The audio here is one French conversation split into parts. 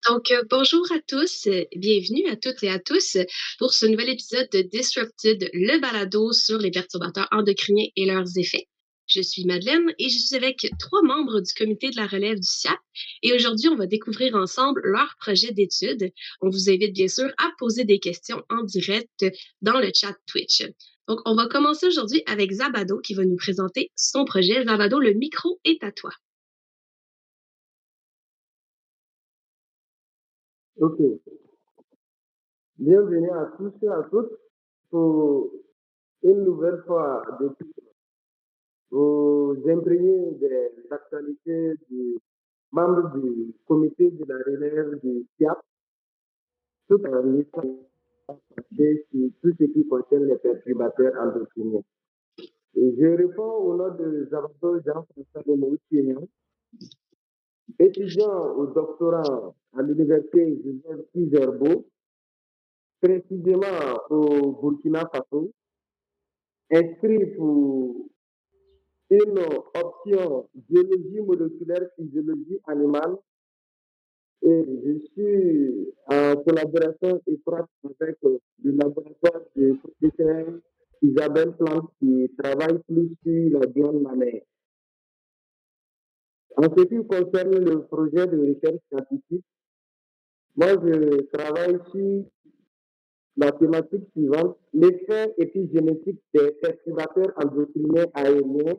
Bonjour à tous, bienvenue à toutes et à tous pour ce nouvel épisode de Disrupted, le balado sur les perturbateurs endocriniens et leurs effets. Je suis Madeleine et je suis avec 3 membres du comité de la relève du SIAP et aujourd'hui, on va découvrir ensemble leur projet d'étude. On vous invite bien sûr à poser des questions en direct dans le chat Twitch. Donc, on va commencer aujourd'hui avec Zabado qui va nous présenter son projet. Zabado, le micro est à toi. Ok, bienvenue à tous et à toutes pour une nouvelle fois de vous imprégner des actualités du membre du comité de la relève du SIAP, tout en étant penché sur tout ce qui concerne les perturbateurs endocriniens. Et je réponds au nom de Zabado Jean-François Demoutier, étudiant au doctorat à l'université Joseph Kizerbo, précisément au Burkina Faso, inscrit pour une option biologie moléculaire, physiologie animale, et je suis en collaboration étroite avec le laboratoire de professeur Isabelle Plante qui travaille plus sur la glande mammaire. En ce qui concerne le projet de recherche scientifique, moi je travaille sur la thématique suivante, l'effet épigénétique des perturbateurs endocriniens aériens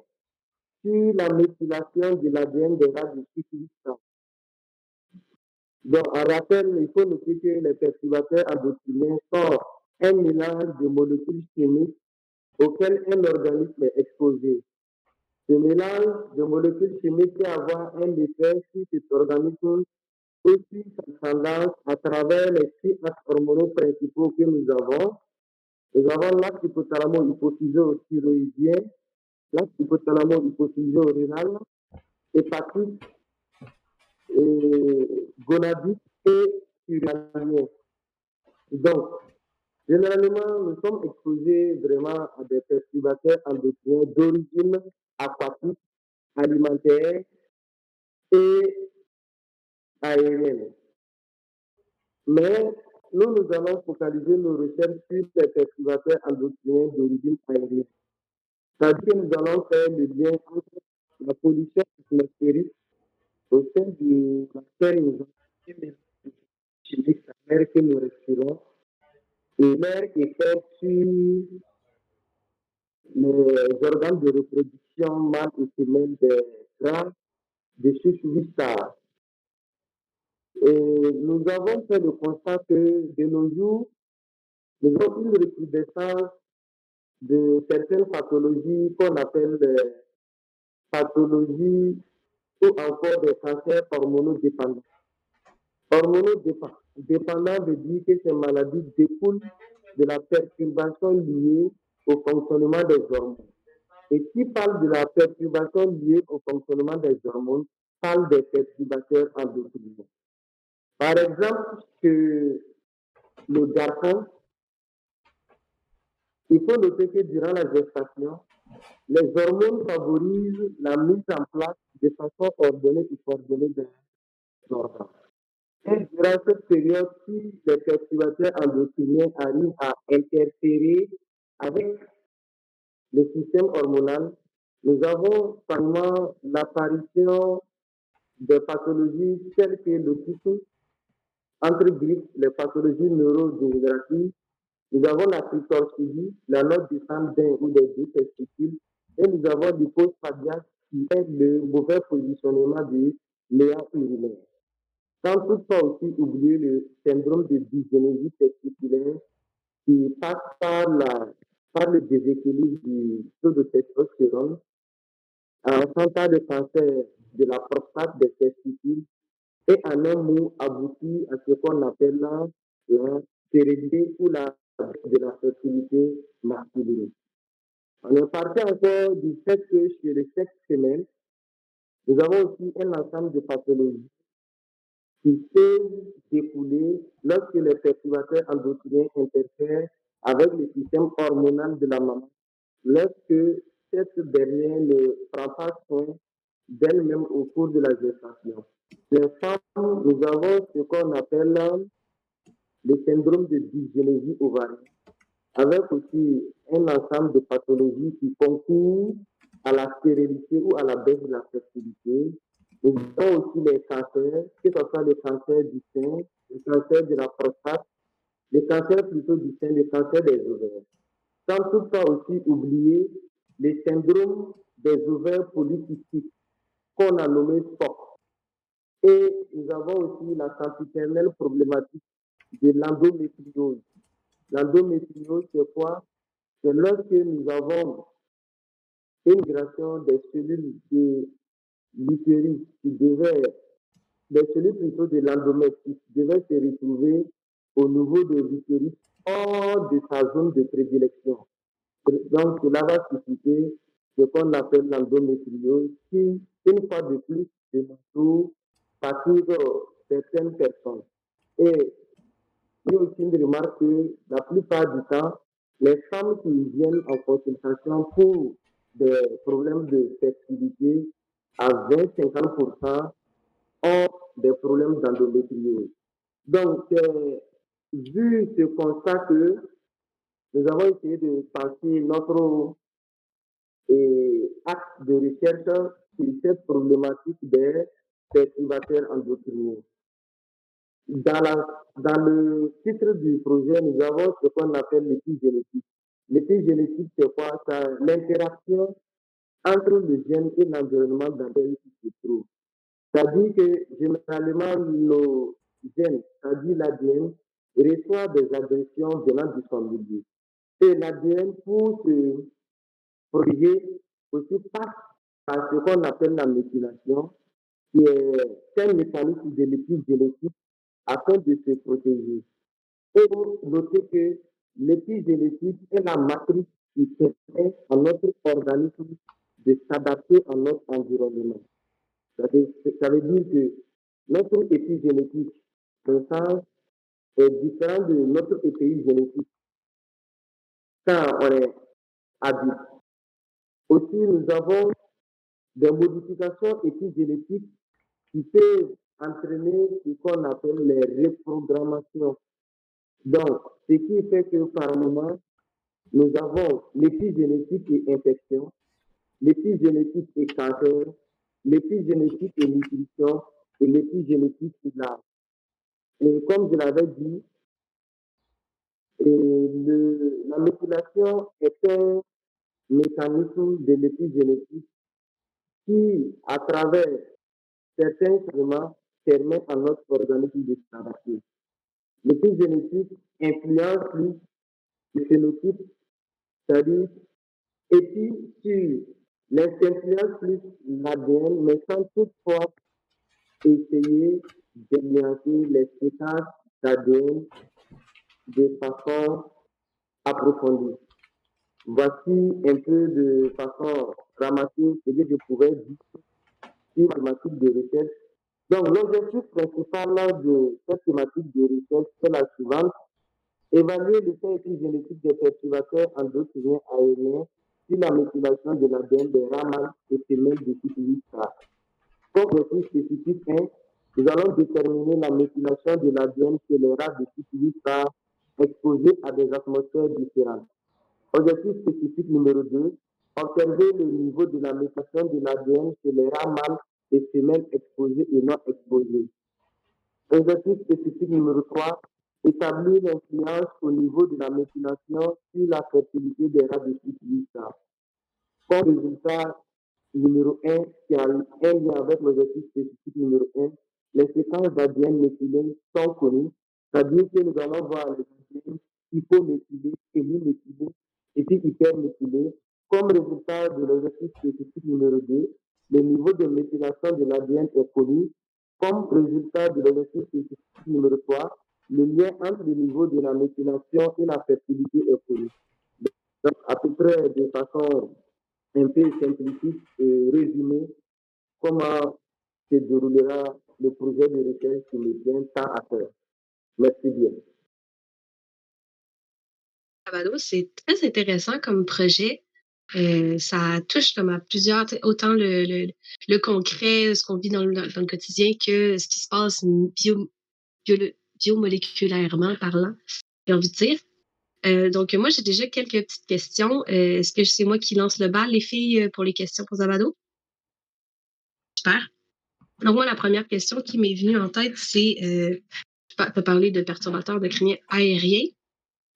sur la méthylation de l'ADN des rats du cycle. Donc, en rappel, il faut noter que les perturbateurs endocriniens sont un mélange de molécules chimiques auxquelles un organisme est exposé. Ce mélange de molécules chimiques peut avoir un effet sur cet organisme aussi sa tendance à travers les 6 axes hormonaux principaux que nous avons. Nous avons l'axe hypothalamo-hypophyso-thyroïdien, l'axe hypothalamo-hypophyso-rénal, hépatique, gonadique et uranien. Donc, généralement, nous sommes exposés vraiment à des perturbateurs endocriniens d'origine aquatique, alimentaire et aérienne. Mais nous allons focaliser nos recherches sur les perturbateurs endocriniens d'origine aérienne. C'est-à-dire que nous allons faire le lien entre la pollution atmosphérique au sein de la sphère chimique, la mer que nous respirons, et leur effet sur les organes de reproduction mâle et femelle des rats de Vista. Et nous avons fait le constat que de nos jours, nous avons une recrudescence de certaines pathologies qu'on appelle des pathologies ou encore des cancers hormonodépendants. Hormonodépendants veut dire que ces maladies découlent de la perturbation liée au fonctionnement des hormones. Et qui parle de la perturbation liée au fonctionnement des hormones, parle des perturbateurs endocriniens. Par exemple, que le garçon, il faut noter que durant la gestation, les hormones favorisent la mise en place de façon ordonnée et coordonnée des organes. Et durant cette période, si les perturbateurs endocriniens arrivent à interférer avec le système hormonal, nous avons seulement l'apparition de pathologies telles que l'autisme, entre grippes, les pathologies neurodégénératives. Nous avons la clitorchidie, la note du sang d'un ou des deux testicules, et nous avons l'hypose cardiaque qui est le mauvais positionnement du léa urinaire. Sans toutefois aussi oublier le syndrome de dysgénésie testiculaire qui passe par le déséquilibre du taux de testostérone, en cas de cancer de la prostate des testicules et en un mot aboutit à ce qu'on appelle la stérilité ou la de la fertilité masculine. On est parti encore du fait que chez le sexe femelle, nous avons aussi un ensemble de pathologies qui peuvent découler lorsque les perturbateurs endocriniens interfèrent avec le système hormonal de la maman, lorsque cette dernière ne prend pas soin d'elle-même au cours de la gestation. Les femmes, nous avons ce qu'on appelle le syndrome de dysgénésie ovarienne, avec aussi un ensemble de pathologies qui concourent à la stérilité ou à la baisse de la fertilité. Nous avons aussi les cancers, que ce soit le cancer du sein, le cancer de la prostate, le cancer plutôt du sein, le cancer des ovaires. Sans toutefois aussi oublier les syndromes des ovaires polycystiques qu'on a nommé SOC. Et nous avons aussi la sempiternelle problématique de l'endométriose. L'endométriose, c'est quoi? C'est lorsque nous avons une migration des cellules de l'utérus qui devaient, des cellules plutôt de l'endomètre qui devaient se retrouver au niveau de l'utérus hors de sa zone de prédilection. Donc, cela va susciter ce qu'on appelle l'endométriose qui, une fois de plus, de nos fatigue certaines personnes. Et il y a aussi une remarque que la plupart du temps, les femmes qui viennent en consultation pour des problèmes de fertilité à 20-50% ont des problèmes d'endométriose. Donc, vu ce constat que nous avons essayé de penser notre axe de recherche sur cette problématique des perturbateurs endocriniens. Dans le titre du projet, nous avons ce qu'on appelle l'épigénétique. L'épigénétique, c'est quoi? C'est l'interaction entre le gène et l'environnement dans lequel il se trouve. C'est-à-dire que généralement, nos gènes, c'est-à-dire l'ADN, reçoit des agressions venant du son milieu. Et l'ADN, pour se protéger, aussi passe par ce qu'on appelle la méthylation, qui est un mécanisme de l'épigénétique afin de se protéger. Et vous notez que l'épigénétique est la matrice qui permet à notre organisme de s'adapter à notre environnement. Ça veut dire que notre épigénétique, dans sens, est différent de notre épigénétique quand on est adulte. Aussi, nous avons des modifications épigénétiques qui peuvent entraîner ce qu'on appelle les reprogrammations. Donc, ce qui fait que par moment, nous avons l'épigénétique et infection, l'épigénétique et cancer, l'épigénétique et nutrition et l'épigénétique et l'âge. Et comme je l'avais dit, la méthylation est un mécanisme de l'épigénétique qui, à travers certains éléments, permet à notre organisme de s'adapter. L'épigénétique influence plus le phénotype, c'est-à-dire épi sur les influence plus l'ADN, mais sans toutefois essayer d'énuancer les séquences d'ADN de façon approfondie. Voici un peu de façon dramatique ce que je pouvais dire sur la thématique de recherche. Donc, l'objectif principal de cette thématique de recherche est la suivante: évaluer l'effet épigénétique des perturbateurs endocriniens aériens sur la méthylation de l'ADN des rats mâles et femelles de syphilis A. Comme objectif spécifique 1, nous allons déterminer la méthylation de l'ADN chez les rats de syphilis A exposés à des atmosphères différentes. Objectif spécifique numéro 2, observer le niveau de la méthylation de l'ADN chez les rats mâles et femelles exposés et non exposés. Objectif spécifique numéro 3, établir l'influence au niveau de la méthylation sur la fertilité des rats de syphilis A. Comme résultat numéro 1, qui a un lien avec l'objectif spécifique numéro 1, les séquences d'ADN méthylées sont connues, c'est-à-dire que nous allons voir les ADN hypométhylés, hémiméthylés et puis hyperméthylés. Comme résultat de l'objectif spécifique numéro 2, le niveau de méthylation de l'ADN est connu. Comme résultat de l'objectif spécifique numéro 3, le lien entre le niveau de la méthylation et la fertilité est connu. Donc, à peu près de façon un peu simplifique et résumé comment se déroulera le projet de recherche qui me tient tant à faire. Merci bien. C'est très intéressant comme projet. Ça touche comme à plusieurs, autant le concret, ce qu'on vit dans le quotidien, que ce qui se passe bio- biomoléculairement parlant, j'ai envie de dire. Donc, moi, j'ai déjà quelques petites questions. Est-ce que c'est moi qui lance le bal, les filles, pour les questions pour Zabado? Super. Donc, moi, la première question qui m'est venue en tête, c'est, tu as parlé de perturbateurs endocriniens aériens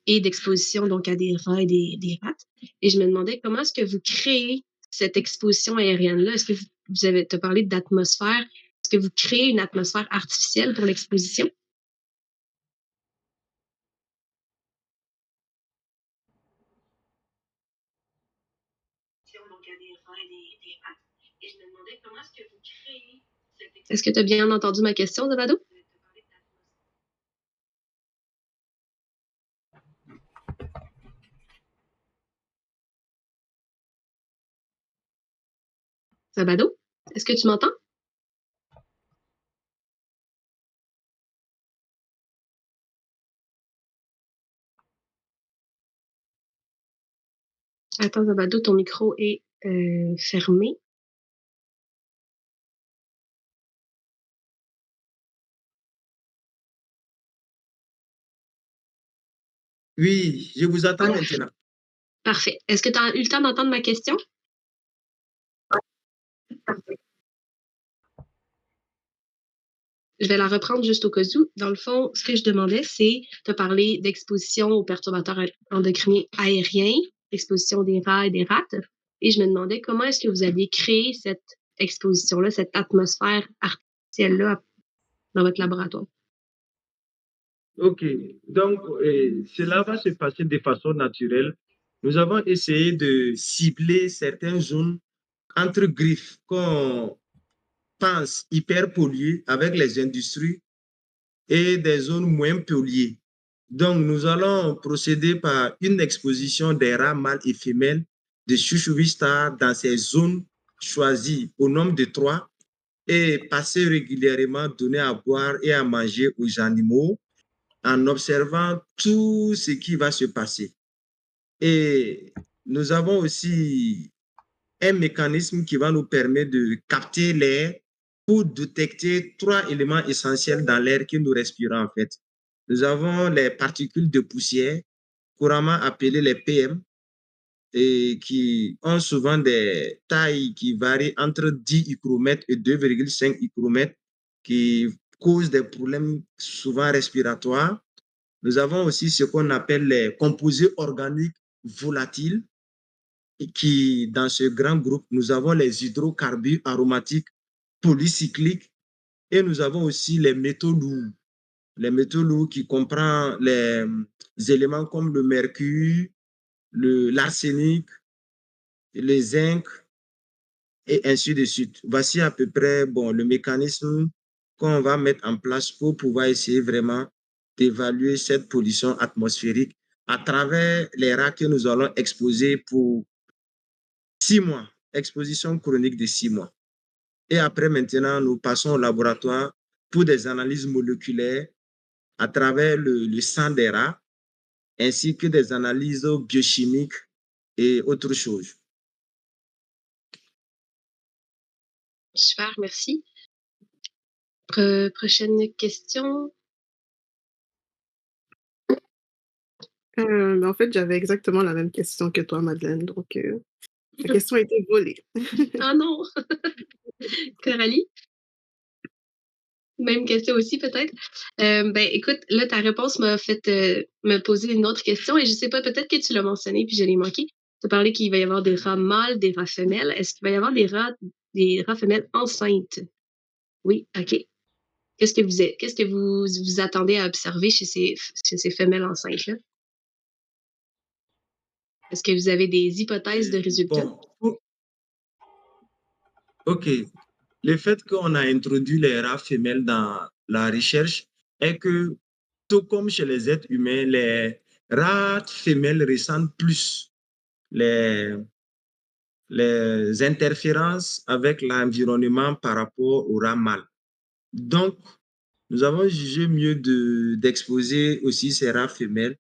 et d'exposition donc à des rats et des rats. Et je me demandais comment est-ce que vous créez cette exposition aérienne-là? Est-ce que vous avez te parlé d'atmosphère? Est-ce que vous créez une atmosphère artificielle pour l'exposition? Donc, à des rats et des rats. Et je me demandais comment est-ce que vous créez cette exposition. Est-ce que tu as bien entendu ma question, Zabado? Zabado? Est-ce que tu m'entends? Attends, Zabado, ton micro est fermé. Oui, je vous attends Voilà. maintenant. Parfait. Est-ce que tu as eu le temps d'entendre ma question? Je vais la reprendre juste au cas où. Dans le fond, ce que je demandais, c'est de parler d'exposition aux perturbateurs endocriniens aériens, exposition des rats et des rats. Et je me demandais comment est-ce que vous aviez créé cette exposition-là, cette atmosphère artificielle-là dans votre laboratoire. OK. Donc, cela va se passer de façon naturelle. Nous avons essayé de cibler certaines zones entre griffes qu'on pense hyper polluées avec les industries et des zones moins polluées. Donc, nous allons procéder par une exposition des rats mâles et femelles de Chouchouvistar dans ces zones choisies au nombre de 3 et passer régulièrement, donner à boire et à manger aux animaux en observant tout ce qui va se passer. Et nous avons aussi un mécanisme qui va nous permettre de capter l'air pour détecter 3 éléments essentiels dans l'air que nous respirons en fait. Nous avons les particules de poussière, couramment appelées les PM, et qui ont souvent des tailles qui varient entre 10 micromètres et 2,5 micromètres, qui causent des problèmes souvent respiratoires. Nous avons aussi ce qu'on appelle les composés organiques volatiles, qui, dans ce grand groupe, nous avons les hydrocarbures aromatiques polycycliques et nous avons aussi les métaux lourds. Les métaux lourds qui comprennent les éléments comme le mercure, l'arsenic, le zinc et ainsi de suite. Voici à peu près bon, le mécanisme qu'on va mettre en place pour pouvoir essayer vraiment d'évaluer cette pollution atmosphérique à travers les rats que nous allons exposer pour 6 mois, exposition chronique de 6 mois. Et après, maintenant, nous passons au laboratoire pour des analyses moléculaires à travers le sang des rats, ainsi que des analyses biochimiques et autres choses. Super, merci. Prochaine question. En fait, j'avais exactement la même question que toi, Madeleine. Donc, la question a été volée. Ah non! Coralie? Même question aussi, peut-être. Ben, écoute, là, ta réponse m'a fait me poser une autre question et je sais pas, peut-être que tu l'as mentionné puis je l'ai manqué. Tu as parlé qu'il va y avoir des rats mâles, des rats femelles. Est-ce qu'il va y avoir des rats femelles enceintes? Oui, OK. Qu'est-ce que vous attendez à observer chez ces femelles enceintes-là? Est-ce que vous avez des hypothèses de résultats? Bon, OK. Le fait qu'on a introduit les rats femelles dans la recherche est que, tout comme chez les êtres humains, les rats femelles ressentent plus les, les interférences avec l'environnement par rapport aux rats mâles. Donc, nous avons jugé mieux d'exposer aussi ces rats femelles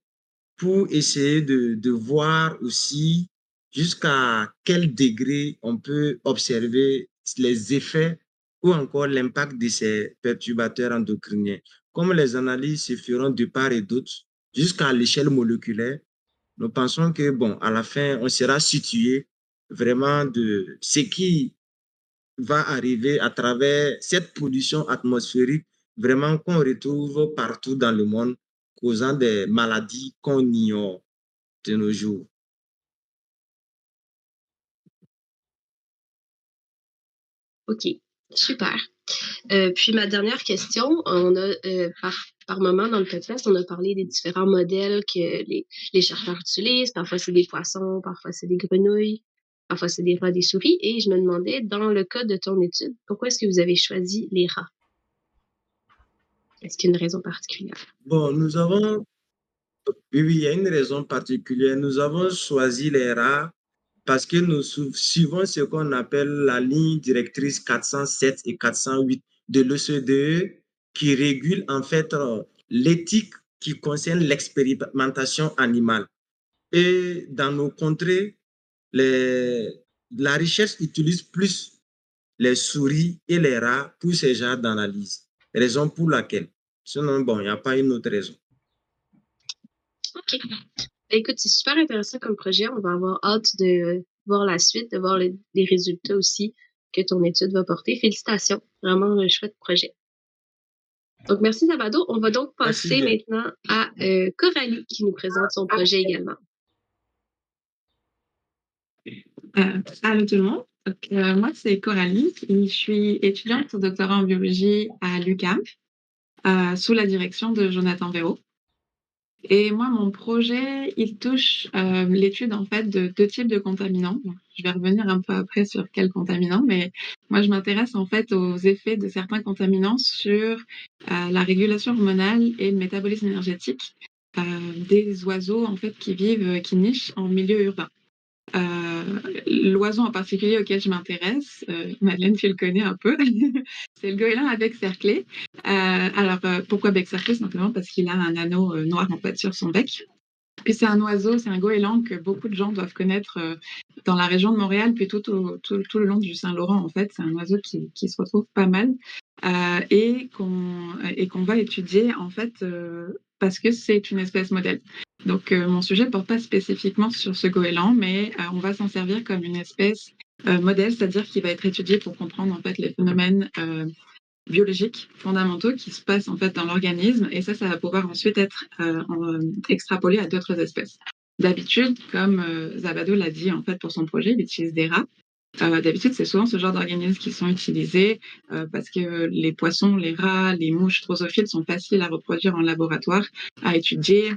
pour essayer de voir aussi jusqu'à quel degré on peut observer les effets ou encore l'impact de ces perturbateurs endocriniens. Comme les analyses se feront de part et d'autre, jusqu'à l'échelle moléculaire, nous pensons que, bon, à la fin, on sera situé vraiment de ce qui va arriver à travers cette pollution atmosphérique, vraiment qu'on retrouve partout dans le monde, causant des maladies qu'on ignore de nos jours. OK, super. Puis ma dernière question, on a par moment dans le podcast, on a parlé des différents modèles que les chercheurs utilisent. Parfois, c'est des poissons, parfois, c'est des grenouilles, parfois, c'est des rats, des souris. Et je me demandais, dans le cas de ton étude, pourquoi est-ce que vous avez choisi les rats? Est-ce qu'il y a une raison particulière? Bon, oui, il y a une raison particulière. Nous avons choisi les rats parce que nous suivons ce qu'on appelle la ligne directrice 407 et 408 de l'OCDE qui régule en fait l'éthique qui concerne l'expérimentation animale. Et dans nos contrées, la recherche utilise plus les souris et les rats pour ces genres d'analyse. Raison pour laquelle. Sinon, bon, il n'y a pas une autre raison. OK. Écoute, c'est super intéressant comme projet. On va avoir hâte de voir la suite, de voir les résultats aussi que ton étude va porter. Félicitations. Vraiment un chouette projet. Donc, merci Zabado. On va donc passer maintenant à Coralie qui nous présente son projet également. Allô tout le monde. Donc, moi, c'est Coralie. Je suis étudiante au doctorat en biologie à l'UQAM sous la direction de Jonathan Véro. Et moi, mon projet, il touche l'étude en fait de 2 types de contaminants. Bon, je vais revenir un peu après sur quels contaminants, mais moi, je m'intéresse en fait aux effets de certains contaminants sur la régulation hormonale et le métabolisme énergétique des oiseaux en fait qui nichent en milieu urbain. L'oiseau en particulier auquel je m'intéresse, Madeleine, tu le connais un peu, c'est le goéland à bec cerclé. Pourquoi bec cerclé? Simplement parce qu'il a un anneau noir en fait sur son bec. Puis c'est un oiseau, c'est un goéland que beaucoup de gens doivent connaître dans la région de Montréal, puis tout le long du Saint-Laurent en fait. C'est un oiseau qui se retrouve pas mal et qu'on va étudier en fait parce que c'est une espèce modèle. Donc mon sujet ne porte pas spécifiquement sur ce goéland, mais on va s'en servir comme une espèce modèle, c'est-à-dire qu'il va être étudié pour comprendre en fait les phénomènes biologiques fondamentaux qui se passent en fait dans l'organisme, et ça va pouvoir ensuite être extrapolé à d'autres espèces. D'habitude, comme Zabado l'a dit en fait pour son projet, il utilise des rats. D'habitude, c'est souvent ce genre d'organismes qui sont utilisés parce que les poissons, les rats, les mouches drosophiles sont faciles à reproduire en laboratoire, à étudier.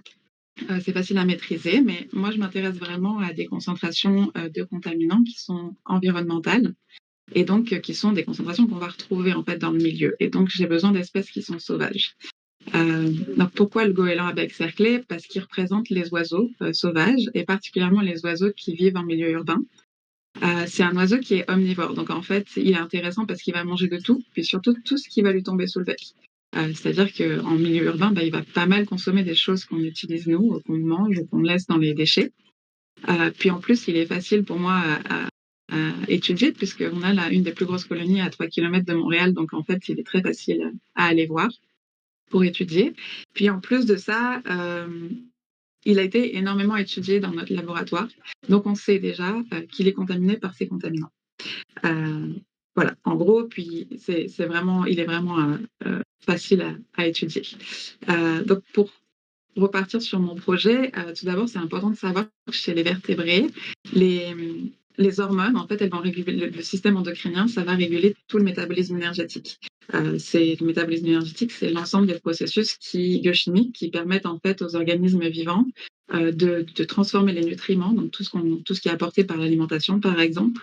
C'est facile à maîtriser, mais moi, je m'intéresse vraiment à des concentrations de contaminants qui sont environnementales et donc qui sont des concentrations qu'on va retrouver en fait dans le milieu. Et donc, j'ai besoin d'espèces qui sont sauvages. Donc, pourquoi le goéland à bec cerclé? Parce qu'il représente les oiseaux sauvages et particulièrement les oiseaux qui vivent en milieu urbain. C'est un oiseau qui est omnivore, donc en fait, il est intéressant parce qu'il va manger de tout, puis surtout tout ce qui va lui tomber sous le bec. C'est-à-dire qu'en milieu urbain, il va pas mal consommer des choses qu'on utilise nous, qu'on mange ou qu'on laisse dans les déchets. Puis en plus, il est facile pour moi à étudier puisqu'on a une des plus grosses colonies à 3 km de Montréal, donc en fait, il est très facile à aller voir pour étudier. Puis en plus de ça, il a été énormément étudié dans notre laboratoire, donc on sait déjà qu'il est contaminé par ces contaminants. Voilà, en gros, puis il est vraiment facile à étudier. Donc pour repartir sur mon projet, tout d'abord, c'est important de savoir que chez les vertébrés, les hormones, en fait, elles vont réguler le système endocrinien, ça va réguler tout le métabolisme énergétique. Le métabolisme énergétique, c'est l'ensemble des processus biochimiques qui permettent en fait aux organismes vivants de transformer les nutriments, donc tout ce qui est apporté par l'alimentation, par exemple,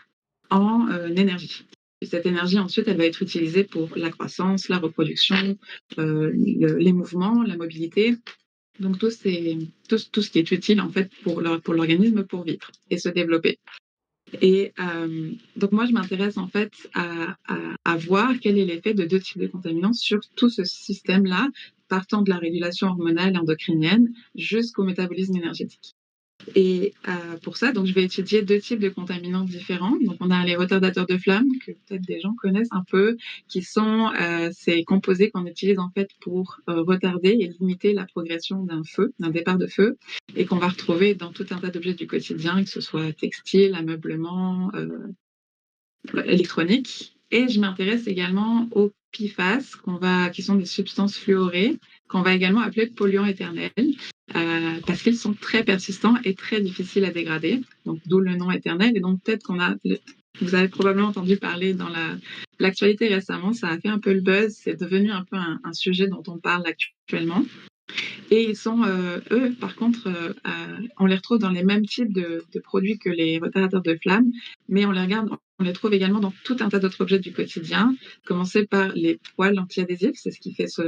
en énergie. Et cette énergie, ensuite, elle va être utilisée pour la croissance, la reproduction, les mouvements, la mobilité. Donc tout ce qui est utile en fait pour l'organisme pour vivre et se développer. Et donc moi je m'intéresse en fait à voir quel est l'effet de 2 types de contaminants sur tout ce système-là, partant de la régulation hormonale et endocrinienne jusqu'au métabolisme énergétique. Et pour ça, donc, je vais étudier 2 types de contaminants différents. Donc, on a les retardateurs de flamme, que peut-être des gens connaissent un peu, qui sont ces composés qu'on utilise en fait pour retarder et limiter la progression d'un feu, d'un départ de feu, et qu'on va retrouver dans tout un tas d'objets du quotidien, que ce soit textile, ameublement, électronique. Et je m'intéresse également aux PFAS, qui sont des substances fluorées, qu'on va également appeler polluants éternels, parce qu'ils sont très persistants et très difficiles à dégrader. Donc, d'où le nom éternel. Et donc, peut-être vous avez probablement entendu parler dans l'actualité récemment, ça a fait un peu le buzz, c'est devenu un peu un sujet dont on parle actuellement. Et ils sont, eux, par contre, on les retrouve dans les mêmes types de produits que les retardateurs de flamme, mais on les trouve également dans tout un tas d'autres objets du quotidien, commencer par les poêles anti-adhésifs, c'est ce qui fait ce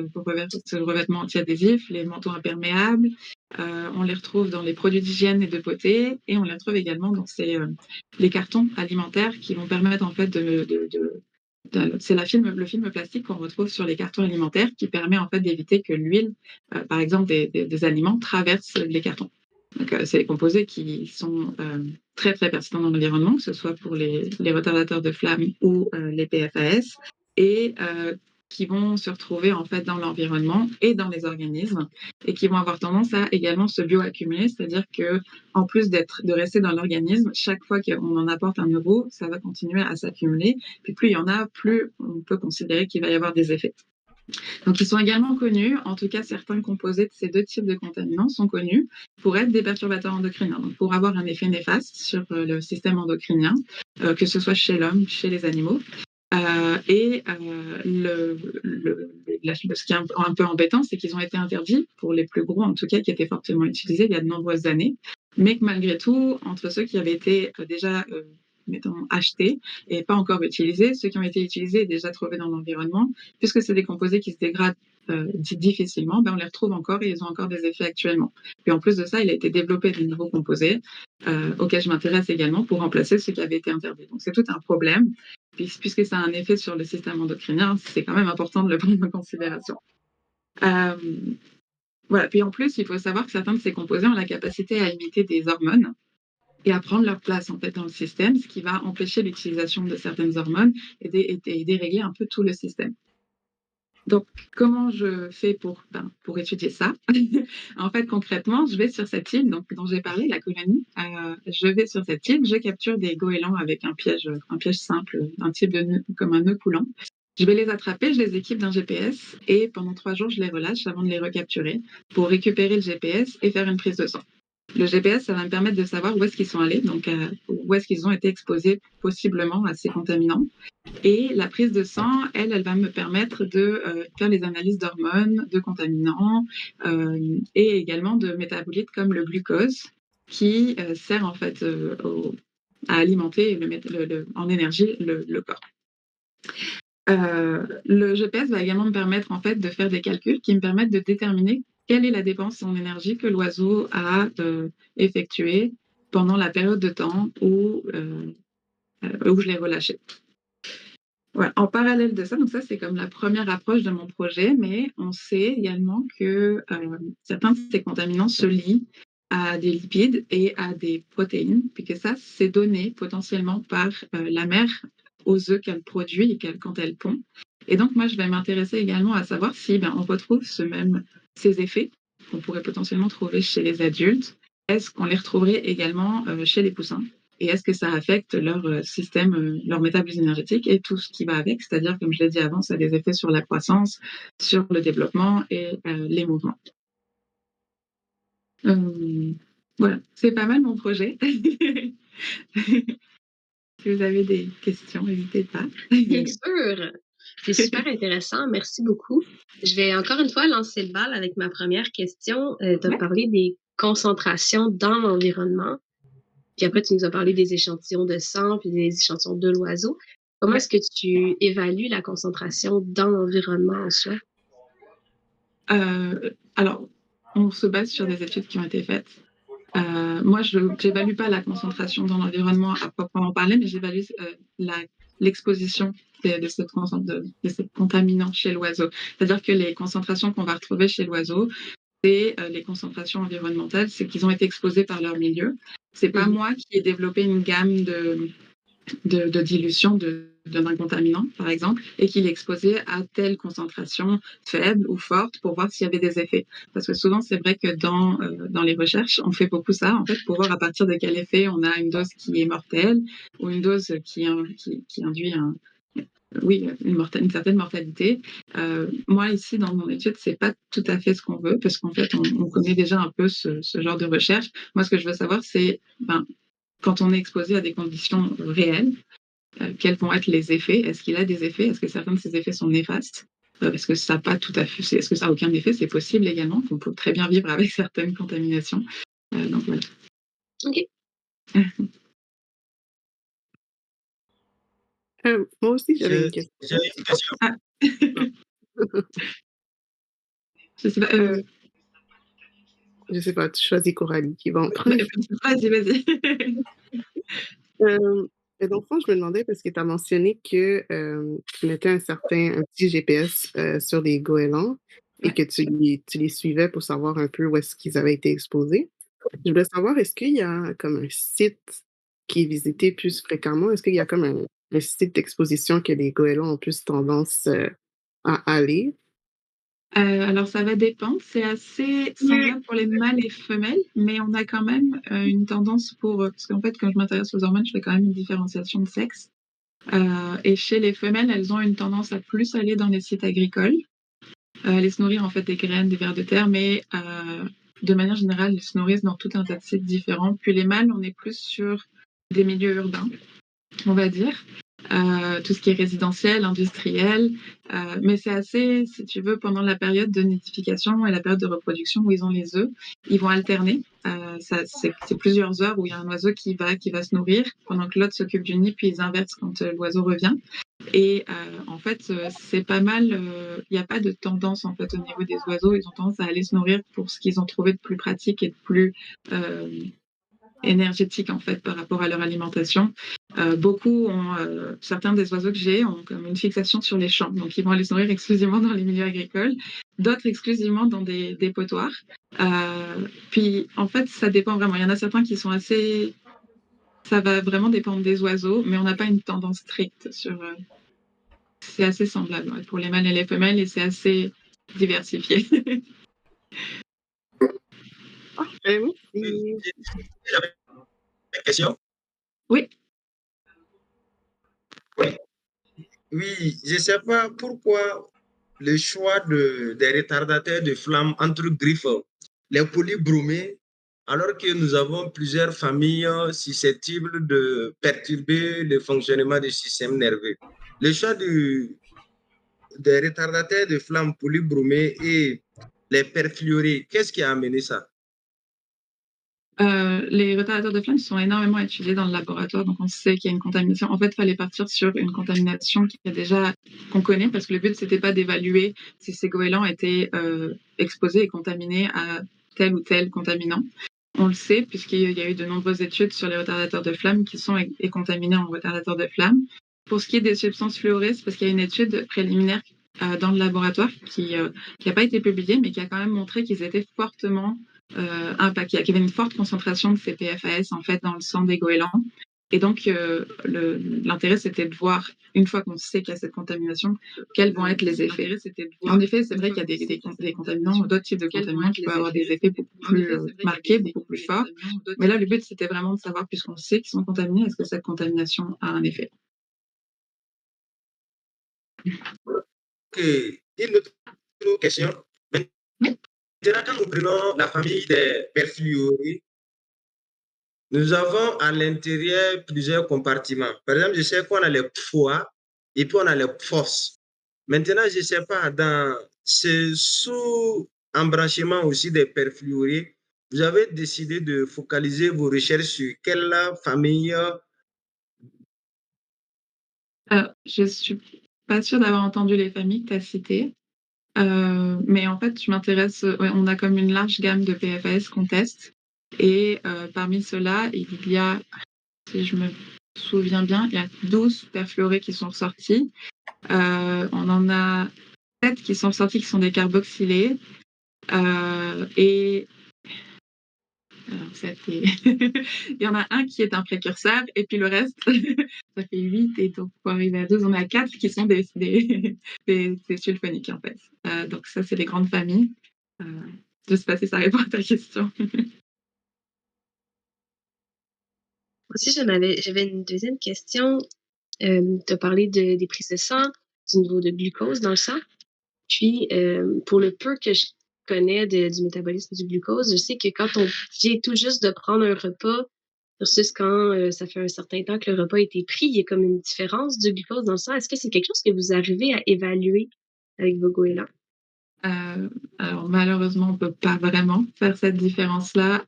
revêtement anti-adhésif, les manteaux imperméables, on les retrouve dans les produits d'hygiène et de beauté, et on les retrouve également dans les cartons alimentaires qui vont permettre en fait c'est le film plastique qu'on retrouve sur les cartons alimentaires qui permet en fait d'éviter que l'huile, par exemple des aliments, traverse les cartons. Donc, c'est des composés qui sont très très persistants dans l'environnement, que ce soit pour les retardateurs de flamme ou les PFAS, et qui vont se retrouver en fait dans l'environnement et dans les organismes, et qui vont avoir tendance à également se bioaccumuler, c'est-à-dire que en plus de rester dans l'organisme, chaque fois qu'on en apporte un nouveau, ça va continuer à s'accumuler. Puis plus il y en a, plus on peut considérer qu'il va y avoir des effets. Donc, ils sont également connus, en tout cas certains composés de ces 2 types de contaminants sont connus pour être des perturbateurs endocriniens, donc pour avoir un effet néfaste sur le système endocrinien, que ce soit chez l'homme, chez les animaux. Ce qui est un peu embêtant, c'est qu'ils ont été interdits, pour les plus gros en tout cas, qui étaient fortement utilisés il y a de nombreuses années, mais que malgré tout, entre ceux qui avaient été déjà mettons, achetés et pas encore utilisés, ceux qui ont été utilisés et déjà trouvés dans l'environnement, puisque c'est des composés qui se dégradent difficilement, on les retrouve encore et ils ont encore des effets actuellement. Puis en plus de ça, il a été développé de nouveaux composés auxquels je m'intéresse également pour remplacer ceux qui avaient été interdits. Donc c'est tout un problème. Puisque ça a un effet sur le système endocrinien, c'est quand même important de le prendre en considération. Voilà. Puis en plus, il faut savoir que certains de ces composés ont la capacité à imiter des hormones et à prendre leur place en fait dans le système, ce qui va empêcher l'utilisation de certaines hormones et dérégler un peu tout le système. Donc, comment je fais pour étudier ça? En fait, concrètement, je vais sur cette île dont j'ai parlé, la colonie. Je vais sur cette île, je capture des goélands avec un piège simple, un type de nœud, comme un nœud coulant. Je vais les attraper, je les équipe d'un GPS et pendant 3 jours, je les relâche avant de les recapturer pour récupérer le GPS et faire une prise de sang. Le GPS, ça va me permettre de savoir où est-ce qu'ils sont allés, donc où est-ce qu'ils ont été exposés possiblement à ces contaminants. Et la prise de sang, elle va me permettre de faire les analyses d'hormones, de contaminants et également de métabolites comme le glucose qui sert en fait à alimenter en énergie le corps. Le GPS va également me permettre en fait de faire des calculs qui me permettent de déterminer quelle est la dépense en énergie que l'oiseau a effectuée pendant la période de temps où je l'ai relâché. Voilà. En parallèle de ça, donc ça c'est comme la première approche de mon projet, mais on sait également que certains de ces contaminants se lient à des lipides et à des protéines, puis que ça c'est donné potentiellement par la mère aux œufs qu'elle produit et quand elle pond. Et donc moi je vais m'intéresser également à savoir si on retrouve ces effets qu'on pourrait potentiellement trouver chez les adultes. Est-ce qu'on les retrouverait également chez les poussins? Et est-ce que ça affecte leur système, leur métabolisme énergétique et tout ce qui va avec? C'est-à-dire, comme je l'ai dit avant, ça a des effets sur la croissance, sur le développement et les mouvements. Voilà, c'est pas mal mon projet. Si vous avez des questions, n'hésitez pas. Bien sûr! C'est super intéressant, merci beaucoup. Je vais encore une fois lancer le bal avec ma première question. Tu as parlé des concentrations dans l'environnement. Puis après, tu nous as parlé des échantillons de sang puis des échantillons de l'oiseau. Comment est-ce que tu évalues la concentration dans l'environnement en soi? Alors, on se base sur des études qui ont été faites. Moi, je n'évalue pas la concentration dans l'environnement à proprement parler, mais j'évalue l'exposition de ces contaminants chez l'oiseau. C'est-à-dire que les concentrations qu'on va retrouver chez l'oiseau c'est les concentrations environnementales, c'est qu'ils ont été exposés par leur milieu. C'est pas moi qui ai développé une gamme de dilution d'un contaminant, par exemple, et qu'il est exposé à telle concentration faible ou forte pour voir s'il y avait des effets. Parce que souvent, c'est vrai que dans les recherches, on fait beaucoup ça, en fait, pour voir à partir de quel effet on a une dose qui est mortelle ou une dose qui induit une certaine mortalité. Moi, ici, dans mon étude, c'est pas tout à fait ce qu'on veut, parce qu'en fait, on connaît déjà un peu ce genre de recherche. Moi, ce que je veux savoir, c'est quand on est exposé à des conditions réelles, quels vont être les effets? Est-ce qu'il a des effets? Est-ce que certains de ces effets sont néfastes? Est-ce que ça n'a pas tout à fait, est-ce que ça n'a aucun effet? C'est possible également. On peut très bien vivre avec certaines contaminations. Donc voilà. OK. Moi aussi, j'avais une question. J'ai une question. Ah. Je sais pas. Je sais pas, tu choisis Coralie qui va en premier. Vas-y. Et donc, je me demandais, parce que tu as mentionné que tu mettais un petit GPS sur les goélands et que tu les suivais pour savoir un peu où est-ce qu'ils avaient été exposés. Je voulais savoir, est-ce qu'il y a comme un site qui est visité plus fréquemment? Est-ce qu'il y a comme un site d'exposition que les goélands ont plus tendance à aller? Alors ça va dépendre, c'est assez semblable pour les mâles et femelles, mais on a quand même une tendance parce qu'en fait, quand je m'intéresse aux hormones, je fais quand même une différenciation de sexe. Et chez les femelles, elles ont une tendance à plus aller dans les sites agricoles, aller se nourrir en fait des graines, des vers de terre, mais de manière générale, elles se nourrissent dans tout un tas de sites différents. Puis les mâles, on est plus sur des milieux urbains, on va dire. Tout ce qui est résidentiel, industriel, mais c'est assez, si tu veux, pendant la période de nidification et la période de reproduction où ils ont les œufs, ils vont alterner. C'est plusieurs heures où il y a un oiseau qui va se nourrir pendant que l'autre s'occupe du nid, puis ils inversent quand l'oiseau revient. Et en fait, c'est pas mal. Il n'y a pas de tendance en fait au niveau des oiseaux. Ils ont tendance à aller se nourrir pour ce qu'ils ont trouvé de plus pratique et de plus énergétique en fait par rapport à leur alimentation. Certains des oiseaux que j'ai ont comme une fixation sur les champs, donc ils vont aller se nourrir exclusivement dans les milieux agricoles, d'autres exclusivement dans des potoirs. Puis en fait, ça dépend vraiment. Il y en a certains qui sont assez. Ça va vraiment dépendre des oiseaux, mais on n'a pas une tendance stricte sur. C'est assez semblable pour les mâles et les femelles et c'est assez diversifié. Oui. J'avais une question. Oui. Oui, je ne sais pas pourquoi le choix des retardateurs de flamme entre griffes, les polybromés, alors que nous avons plusieurs familles susceptibles de perturber le fonctionnement du système nerveux. Le choix des retardateurs de flamme polybromés et les perfluorés, qu'est-ce qui a amené ça? Les retardateurs de flamme sont énormément étudiés dans le laboratoire, donc on sait qu'il y a une contamination. En fait, il fallait partir sur une contamination qu'on connaît, parce que le but, c'était pas d'évaluer si ces goélands étaient exposés et contaminés à tel ou tel contaminant. On le sait, puisqu'il y a eu de nombreuses études sur les retardateurs de flamme qui sont contaminés en retardateurs de flamme. Pour ce qui est des substances fluorées, c'est parce qu'il y a une étude préliminaire dans le laboratoire qui n'a pas été publiée, mais qui a quand même montré qu'ils étaient fortement qu'il y avait une forte concentration de ces PFAS en fait dans le sang des goélands. Et donc l'intérêt c'était de voir, une fois qu'on sait qu'il y a cette contamination, quels vont être les effets. En effet, c'est vrai qu'il y a des contaminants, d'autres types de contaminants qui peuvent avoir des effets beaucoup plus marqués, beaucoup plus forts. Mais là, le but c'était vraiment de savoir, puisqu'on sait qu'ils sont contaminés, est-ce que cette contamination a un effet. Une autre question. Maintenant, quand nous prenons la famille des perfluorés, nous avons à l'intérieur plusieurs compartiments. Par exemple, je sais qu'on a les foies et puis on a les fosses. Maintenant, je ne sais pas, dans ce sous-embranchement aussi des perfluorés, vous avez décidé de focaliser vos recherches sur quelle famille? Je ne suis pas sûre d'avoir entendu les familles que tu as citées. Mais en fait, je m'intéresse. On a comme une large gamme de PFAS qu'on teste. Et parmi ceux-là, il y a, si je me souviens bien, il y a 12 perfluorés qui sont ressortis. On en a 7 qui sont sortis qui sont des carboxylés. Et alors, il y en a un qui est un précurseur, et puis le reste, ça fait 8, et donc pour arriver à 12, on a 4 qui sont des sulfoniques, en fait. Donc ça, c'est les grandes familles. Je ne sais pas si ça répond à ta question. Aussi, j'avais une deuxième question. Tu as parlé des prises de sang, du niveau de glucose dans le sang. Puis, pour le peu que je connais du métabolisme du glucose, je sais que quand on vient tout juste de prendre un repas versus quand ça fait un certain temps que le repas a été pris, il y a comme une différence du glucose dans le sang. Est-ce que c'est quelque chose que vous arrivez à évaluer avec vos goélands? Alors malheureusement, on peut pas vraiment faire cette différence-là.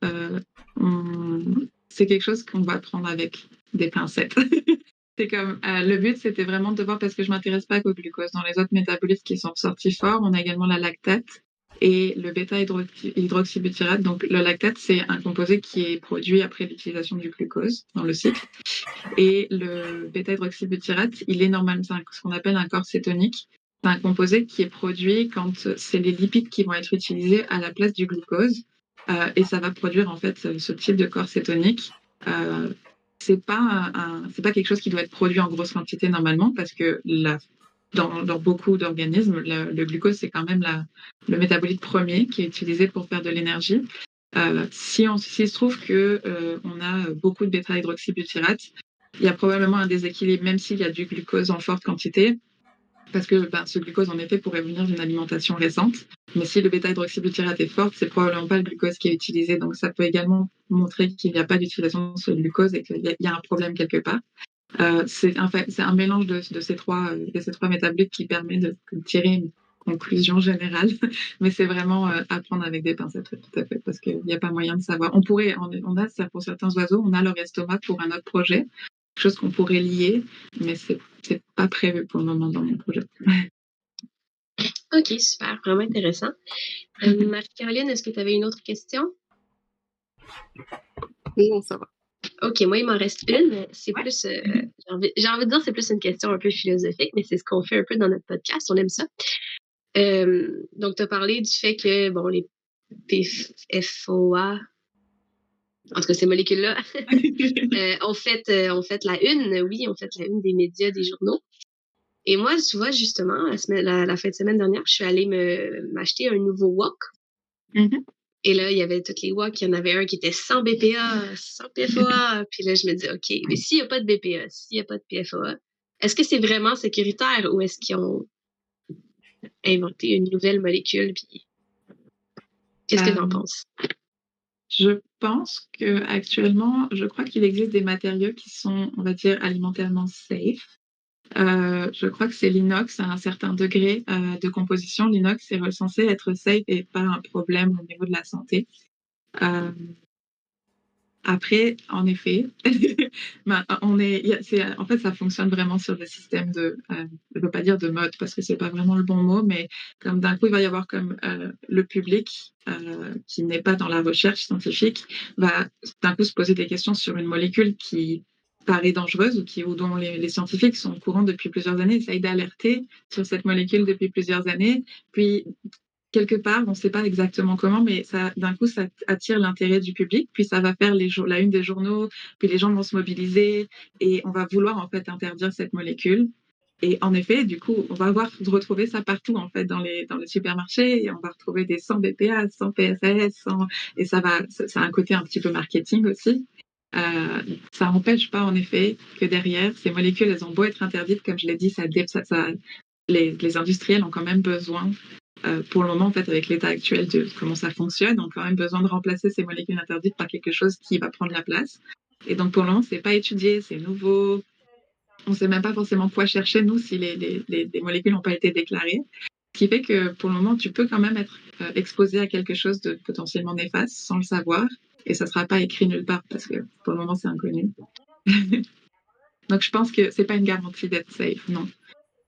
C'est quelque chose qu'on va prendre avec des pincettes. C'est comme le but, c'était vraiment de voir parce que je m'intéresse pas qu'au glucose. Dans les autres métabolismes qui sont sortis forts, on a également la lactate et le bêta-hydroxybutyrate. Donc le lactate, c'est un composé qui est produit après l'utilisation du glucose dans le cycle. Et le bêta-hydroxybutyrate, il est normalement ce qu'on appelle un corps cétonique. C'est un composé qui est produit quand c'est les lipides qui vont être utilisés à la place du glucose. Et ça va produire en fait ce type de corps cétonique. Euh, c'est pas quelque chose qui doit être produit en grosse quantité normalement parce que dans beaucoup d'organismes, le glucose, c'est quand même le métabolite premier qui est utilisé pour faire de l'énergie. S'il se trouve que on a beaucoup de bêta-hydroxybutyrate, il y a probablement un déséquilibre, même s'il y a du glucose en forte quantité, parce que ce glucose, en effet, pourrait venir d'une alimentation récente. Mais si le bêta-hydroxybutyrate est fort, c'est probablement pas le glucose qui est utilisé. Donc, ça peut également montrer qu'il n'y a pas d'utilisation de ce glucose et qu'il y a un problème quelque part. C'est un mélange de ces trois métabolites qui permet de tirer une conclusion générale, mais c'est vraiment à prendre avec des pincettes, tout à fait, parce qu'il n'y a pas moyen de savoir. On a ça pour certains oiseaux, on a leur estomac pour un autre projet, quelque chose qu'on pourrait lier, mais c'est pas prévu pour le moment dans mon projet. OK, super, vraiment intéressant. Marie-Caroline, est-ce que tu avais une autre question? Non, ça va. OK, moi, il m'en reste une. C'est plus, j'ai envie de dire, c'est plus une question un peu philosophique, mais c'est ce qu'on fait un peu dans notre podcast. On aime ça. Donc, tu as parlé du fait que, bon, les PFOA, en tout cas, ces molécules-là, ont fait la une, oui, ont fait la une des médias, des journaux. Et moi, tu vois, justement, la fin de semaine dernière, je suis allée m'acheter un nouveau wok. Mhm. Et là, il y avait toutes les WOC. Il y en avait un qui était sans BPA, sans PFOA. Puis là, je me dis, OK, mais s'il n'y a pas de BPA, s'il n'y a pas de PFOA, est-ce que c'est vraiment sécuritaire ou est-ce qu'ils ont inventé une nouvelle molécule? Puis qu'est-ce que tu en penses? Je pense que actuellement, je crois qu'il existe des matériaux qui sont, on va dire, alimentairement safe. Je crois que c'est l'inox à un certain degré de composition. L'inox est censé être safe et pas un problème au niveau de la santé. Après, en effet, en fait, ça fonctionne vraiment sur des systèmes je ne veux pas dire de mode parce que c'est pas vraiment le bon mot, mais comme d'un coup, il va y avoir comme le public qui n'est pas dans la recherche scientifique va d'un coup se poser des questions sur une molécule qui paraît dangereuse ou dont les scientifiques sont au courant depuis plusieurs années, essayent d'alerter sur cette molécule depuis plusieurs années, puis quelque part, on ne sait pas exactement comment, mais d'un coup, ça attire l'intérêt du public, puis ça va faire la une des journaux, puis les gens vont se mobiliser et on va vouloir en fait interdire cette molécule. Et en effet, du coup, on va retrouver ça partout en fait dans les supermarchés et on va retrouver des 100 BPA, 100 PFS, 100, et ça a un côté un petit peu marketing aussi. Ça n'empêche pas en effet que derrière, ces molécules, elles ont beau être interdites, comme je l'ai dit, les industriels ont quand même besoin pour le moment, en fait, avec l'état actuel de comment ça fonctionne, on a quand même besoin de remplacer ces molécules interdites par quelque chose qui va prendre la place. Et donc, pour le moment, c'est pas étudié, c'est nouveau. On ne sait même pas forcément quoi chercher, nous, si les molécules n'ont pas été déclarées. Ce qui fait que, pour le moment, tu peux quand même être exposé à quelque chose de potentiellement néfaste sans le savoir. Et ça ne sera pas écrit nulle part parce que, pour le moment, c'est inconnu. Donc, je pense que ce n'est pas une garantie d'être safe, non.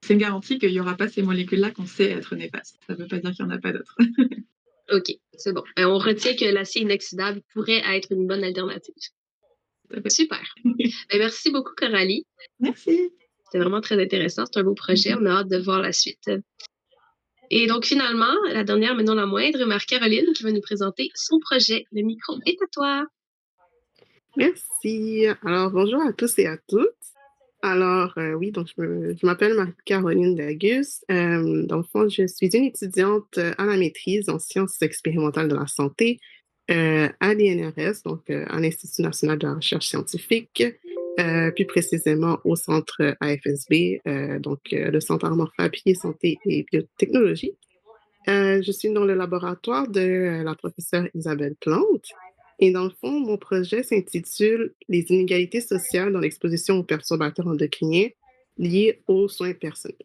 C'est une garantie qu'il n'y aura pas ces molécules-là qu'on sait être néfastes. Ça ne veut pas dire qu'il n'y en a pas d'autres. OK, c'est bon. On retient que l'acier inoxydable pourrait être une bonne alternative. Super. Merci beaucoup, Coralie. Merci. C'était vraiment très intéressant. C'est un beau projet. On a hâte de voir la suite. Et donc, finalement, la dernière, mais non la moindre, Marie-Caroline, qui va nous présenter son projet. Le micro est à toi. Merci. Alors, bonjour à tous et à toutes. Alors, oui, donc je m'appelle Marie-Caroline Dagus. Dans le fond, je suis une étudiante à la maîtrise en sciences expérimentales de la santé à l'INRS, donc à l'Institut national de la recherche scientifique, plus précisément au centre AFSB, donc le Centre morphologie, santé et biotechnologie. Je suis dans le laboratoire de la professeure Isabelle Plante. Et dans le fond, mon projet s'intitule Les inégalités sociales dans l'exposition aux perturbateurs endocriniens liés aux soins personnels.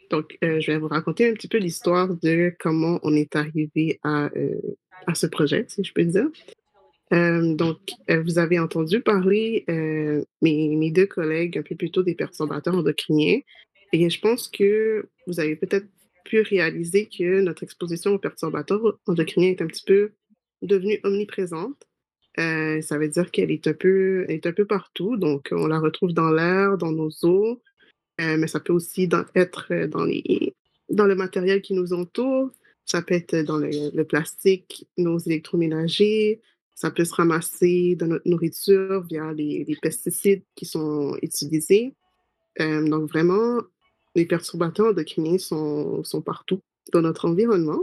Donc, je vais vous raconter un petit peu l'histoire de comment on est arrivé à ce projet, si je peux dire. Donc, vous avez entendu parler, mes deux collègues un peu plus tôt des perturbateurs endocriniens. Et je pense que vous avez peut-être pu réaliser que notre exposition aux perturbateurs endocriniens est un petit peu devenue omniprésente. Ça veut dire qu'elle est elle est un peu partout. Donc, on la retrouve dans l'air, dans nos eaux, mais ça peut aussi être dans le matériel qui nous entoure. Ça peut être dans le plastique, nos électroménagers. Ça peut se ramasser dans notre nourriture via les pesticides qui sont utilisés. Donc vraiment, les perturbateurs endocriniens sont partout dans notre environnement.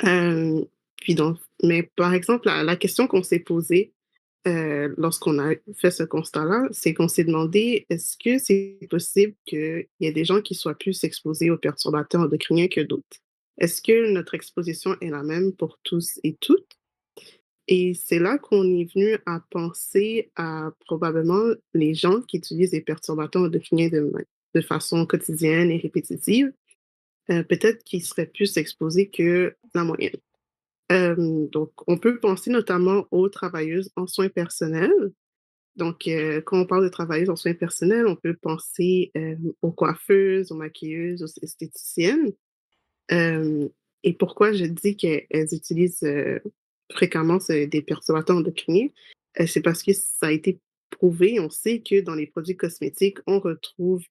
Euh, puis donc, mais par exemple, la question qu'on s'est posée lorsqu'on a fait ce constat-là, c'est qu'on s'est demandé, est-ce que c'est possible qu'il y ait des gens qui soient plus exposés aux perturbateurs endocriniens que d'autres? Est-ce que notre exposition est la même pour tous et toutes? Et c'est là qu'on est venu à penser à probablement les gens qui utilisent des perturbateurs endocriniens de façon quotidienne et répétitive, peut-être qu'ils seraient plus exposés que la moyenne. Donc, on peut penser notamment aux travailleuses en soins personnels. Donc, quand on parle de travailleuses en soins personnels, on peut penser aux coiffeuses, aux maquilleuses, aux esthéticiennes. Euh, et pourquoi je dis qu'elles utilisent fréquemment des perturbateurs endocriniens, c'est parce que ça a été prouvé. On sait que dans les produits cosmétiques, on retrouve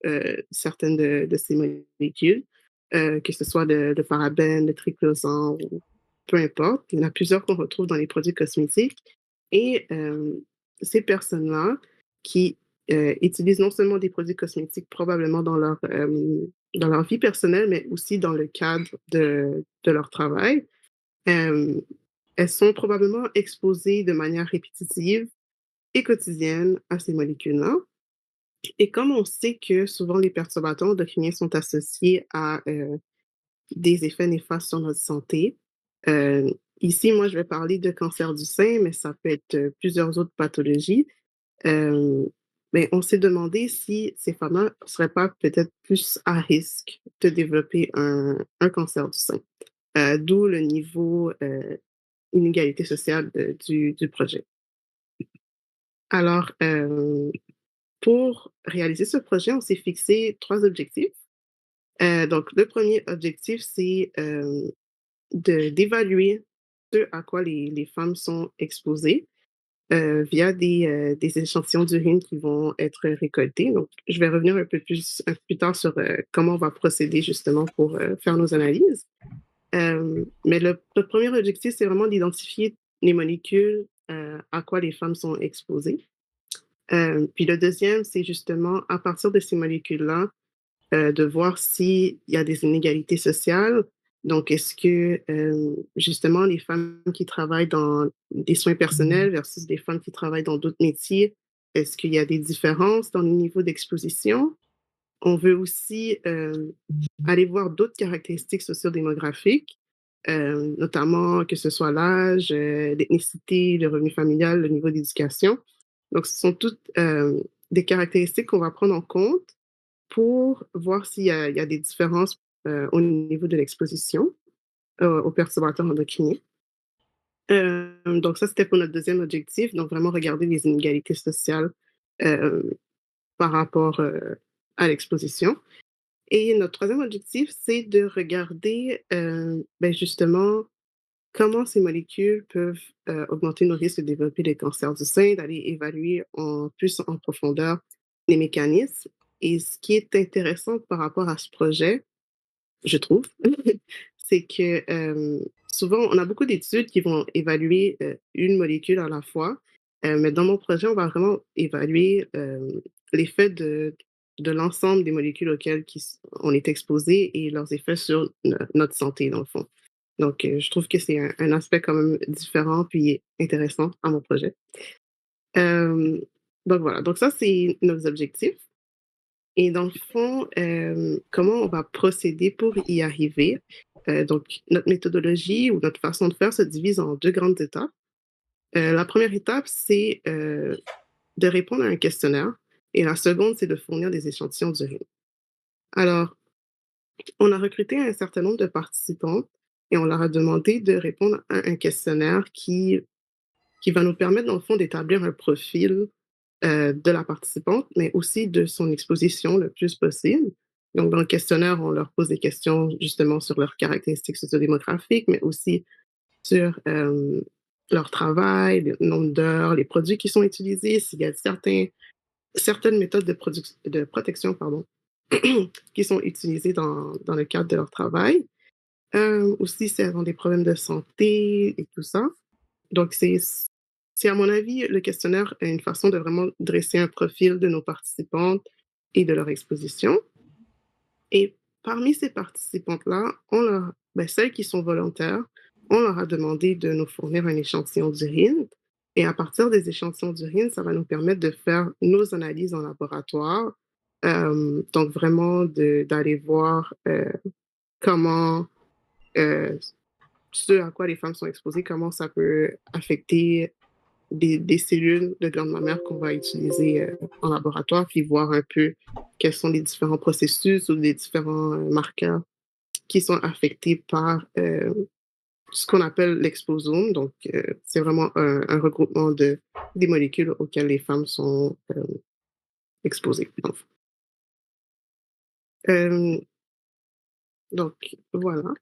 certaines de ces molécules, que ce soit de parabènes, de triclosan ou peu importe. Il y en a plusieurs qu'on retrouve dans les produits cosmétiques. Et ces personnes-là qui utilisent non seulement des produits cosmétiques probablement dans leur vie personnelle, mais aussi dans le cadre de leur travail, euh, elles sont probablement exposées de manière répétitive et quotidienne à ces molécules-là. Et comme on sait que souvent les perturbateurs endocriniens sont associés à des effets néfastes sur notre santé, euh, ici, moi, je vais parler de cancer du sein, mais ça peut être plusieurs autres pathologies. Euh, mais on s'est demandé si ces femmes-là ne seraient pas peut-être plus à risque de développer un cancer du sein, d'où le niveau inégalité sociale du projet. Alors, pour réaliser ce projet, on s'est fixé trois objectifs. Donc, le premier objectif, c'est d'évaluer ce à quoi les femmes sont exposées via des échantillons d'urine qui vont être récoltés. Donc, je vais revenir un peu plus tard sur comment on va procéder justement pour faire nos analyses. Mais notre premier objectif, c'est vraiment d'identifier les molécules à quoi les femmes sont exposées. Puis le deuxième, c'est justement à partir de ces molécules-là, de voir s'il y a des inégalités sociales. Donc, est-ce que justement les femmes qui travaillent dans des soins personnels versus des femmes qui travaillent dans d'autres métiers, est-ce qu'il y a des différences dans le niveau d'exposition? On veut aussi aller voir d'autres caractéristiques sociodémographiques, notamment que ce soit l'âge, l'ethnicité, le revenu familial, le niveau d'éducation. Donc, ce sont toutes des caractéristiques qu'on va prendre en compte pour voir il y a des différences au niveau de l'exposition aux perturbateurs endocriniens. Donc ça, c'était pour notre deuxième objectif, donc vraiment regarder les inégalités sociales euh, par rapport à l'exposition. Et notre troisième objectif, c'est de regarder ben justement comment ces molécules peuvent augmenter nos risques de développer des cancers du sein, d'aller évaluer plus en profondeur les mécanismes. Et ce qui est intéressant par rapport à ce projet, je trouve, c'est que souvent, on a beaucoup d'études qui vont évaluer une molécule à la fois, mais dans mon projet, on va vraiment évaluer l'effet de l'ensemble des molécules auxquelles on est exposé et leurs effets sur notre santé, dans le fond. Donc, je trouve que c'est un aspect quand même différent puis intéressant à mon projet. Euh, donc voilà, donc ça, c'est nos objectifs. Et dans le fond, comment on va procéder pour y arriver? Donc, notre méthodologie ou notre façon de faire se divise en 2 grandes étapes. La première étape, c'est, de répondre à un questionnaire et la seconde, c'est de fournir des échantillons d'urine. Alors, on a recruté un certain nombre de participants et on leur a demandé de répondre à un questionnaire qui va nous permettre, dans le fond, d'établir un profil de la participante, mais aussi de son exposition le plus possible. Donc, dans le questionnaire, on leur pose des questions justement sur leurs caractéristiques sociodémographiques, mais aussi sur leur travail, le nombre d'heures, les produits qui sont utilisés, s'il y a certaines méthodes de protection pardon, qui sont utilisées dans le cadre de leur travail. Aussi, si elles ont des problèmes de santé et tout ça. Donc, c'est à mon avis, le questionnaire est une façon de vraiment dresser un profil de nos participantes et de leur exposition. Et parmi ces participantes-là, celles qui sont volontaires, on leur a demandé de nous fournir un échantillon d'urine. Et à partir des échantillons d'urine, ça va nous permettre de faire nos analyses en laboratoire. Donc vraiment d'aller voir comment ce à quoi les femmes sont exposées, comment ça peut affecter des cellules de glande mammaire qu'on va utiliser en laboratoire, puis voir un peu quels sont les différents processus ou les différents marqueurs qui sont affectés par ce qu'on appelle l'exposome. Donc, c'est vraiment un regroupement des molécules auxquelles les femmes sont exposées. Euh, donc, voilà.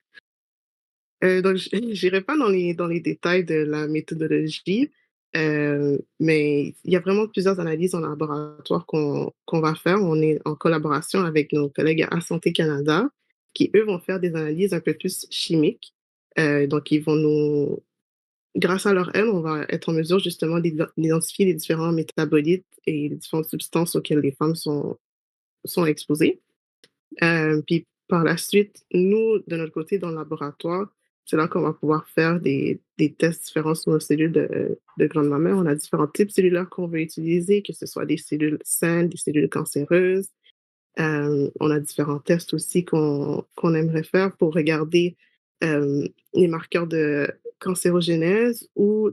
Donc, je n'irai pas dans les détails de la méthodologie, mais il y a vraiment plusieurs analyses en laboratoire qu'on va faire. On est en collaboration avec nos collègues à Santé Canada, qui, eux, vont faire des analyses un peu plus chimiques. Donc, grâce à leur aide, on va être en mesure justement d'identifier les différents métabolites et les différentes substances auxquelles les femmes sont exposées. Puis par la suite, nous, de notre côté, dans le laboratoire, c'est là qu'on va pouvoir faire des tests différents sur nos cellules de glande mammaire. On a différents types cellulaires qu'on veut utiliser, que ce soit des cellules saines, des cellules cancéreuses. On a différents tests aussi qu'on aimerait faire pour regarder les marqueurs de cancérogénèse ou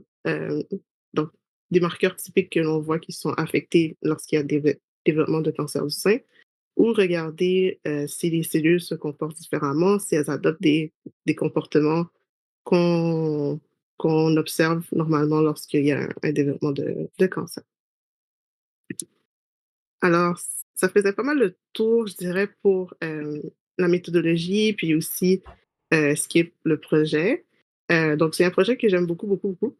donc des marqueurs typiques que l'on voit qui sont affectés lorsqu'il y a des développements de cancer du sein ou regarder si les cellules se comportent différemment, si elles adoptent des comportements qu'on qu'on observe normalement lorsqu'il y a un développement de cancer. Alors, ça faisait pas mal le tour, je dirais, pour la méthodologie, puis aussi ce qui est le projet. Donc, c'est un projet que j'aime beaucoup, beaucoup, beaucoup.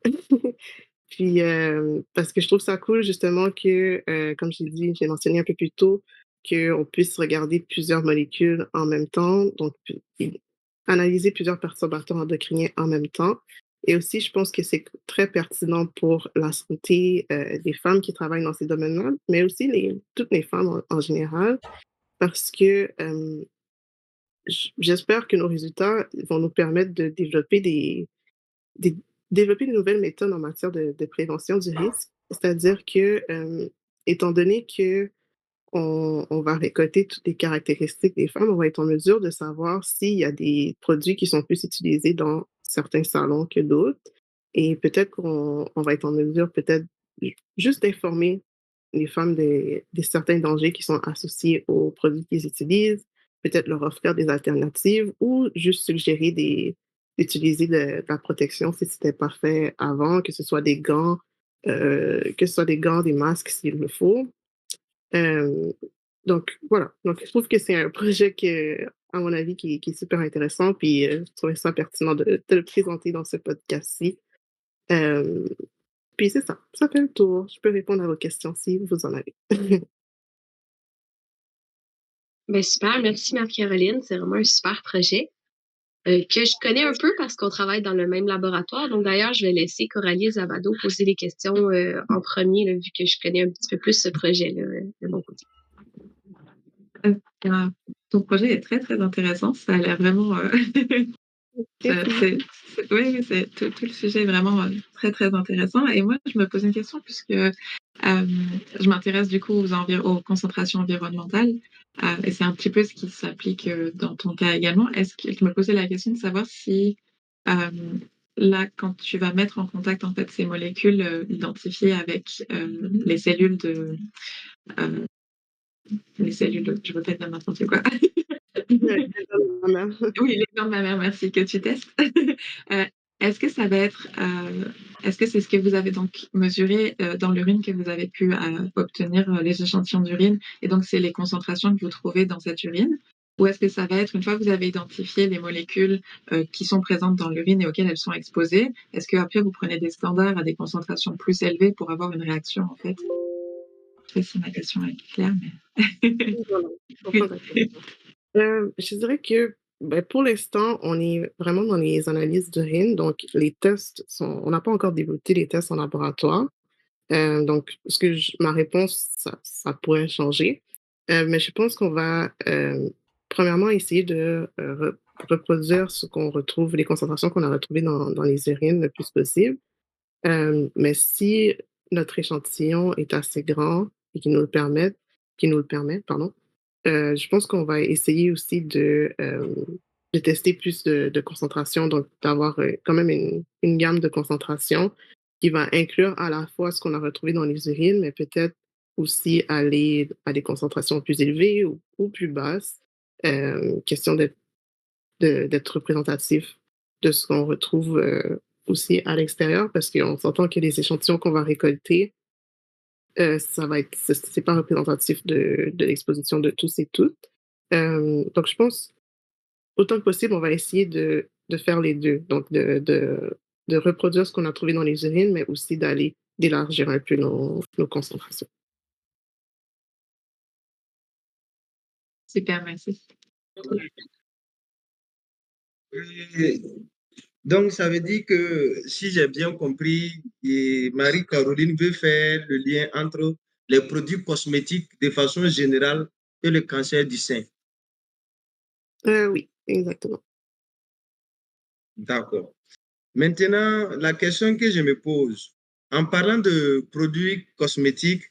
Puis, parce que je trouve ça cool justement que, comme j'ai mentionné un peu plus tôt, qu'on puisse regarder plusieurs molécules en même temps, donc puis analyser plusieurs perturbateurs endocriniens en même temps. Et aussi, je pense que c'est très pertinent pour la santé des femmes qui travaillent dans ces domaines-là, mais aussi toutes les femmes en général, parce que j'espère que nos résultats vont nous permettre de des développer de nouvelles méthodes en matière de prévention du risque. C'est-à-dire que, étant donné que on va récolter toutes les caractéristiques des femmes, on va être en mesure de savoir s'il y a des produits qui sont plus utilisés dans certains salons que d'autres. Et peut-être qu'on va être en mesure, peut-être, juste d'informer les femmes des certains dangers qui sont associés aux produits qu'ils utilisent, peut-être leur offrir des alternatives ou juste suggérer d'utiliser de la protection si c'était pas fait avant, que ce soit des gants, des masques s'il le faut. Euh, donc voilà, donc je trouve que c'est un projet à mon avis, qui est super intéressant, puis je trouvais ça pertinent de le présenter dans ce podcast-ci. Euh, Puis c'est ça, ça fait le tour. Je peux répondre à vos questions si vous en avez. Ben super, merci Marie-Caroline, c'est vraiment un super projet que je connais un peu parce qu'on travaille dans le même laboratoire. Donc d'ailleurs, je vais laisser Coralie Zabado poser les questions en premier, là, vu que je connais un petit peu plus ce projet-là de mon côté. Euh, Ton projet est très, très intéressant. Ça a l'air vraiment. Oui, tout le sujet est vraiment très, très intéressant. Et moi, je me pose une question puisque je m'intéresse du coup aux concentrations environnementales. Et c'est un petit peu ce qui s'applique dans ton cas également. Est-ce que je me posais la question de savoir si euh, là, quand tu vas mettre en contact en fait ces molécules identifiées avec euh, les cellules, je répète n'importe quoi. Ouais, voilà. Oui, les glandes mammaires, merci, que tu testes. Euh, est-ce que ça va être, est-ce que c'est ce que vous avez donc mesuré dans l'urine que vous avez pu obtenir les échantillons d'urine et donc c'est les concentrations que vous trouvez dans cette urine? Ou est-ce que ça va être une fois que vous avez identifié les molécules qui sont présentes dans l'urine et auxquelles elles sont exposées, est-ce qu'après vous prenez des standards à des concentrations plus élevées pour avoir une réaction en fait? Je sais pas si ma question est claire, mais Voilà, je comprends oui. ta question. Je dirais que ben, pour l'instant, on est vraiment dans les analyses d'urine. Donc, on n'a pas encore développé les tests en laboratoire. Donc, ma réponse, ça pourrait changer. Mais je pense qu'on va, premièrement, essayer de reproduire ce qu'on retrouve, les concentrations qu'on a retrouvées dans les urines le plus possible. Mais si notre échantillon est assez grand et qui nous le permet, pardon, je pense qu'on va essayer aussi de tester plus de concentration, donc d'avoir quand même une gamme de concentration qui va inclure à la fois ce qu'on a retrouvé dans les urines, mais peut-être aussi aller à des concentrations plus élevées ou plus basses. Question d'être représentatif de ce qu'on retrouve aussi à l'extérieur, parce qu'on s'entend que les échantillons qu'on va récolter, c'est pas représentatif de l'exposition de tous et toutes. Donc je pense, autant que possible, on va essayer de faire les deux. Donc de reproduire ce qu'on a trouvé dans les urines, mais aussi d'élargir un peu nos concentrations. Super, merci. Et donc, ça veut dire que, si j'ai bien compris, et Marie-Caroline veut faire le lien entre les produits cosmétiques de façon générale et le cancer du sein. Oui, exactement. D'accord. Maintenant, la question que je me pose, en parlant de produits cosmétiques,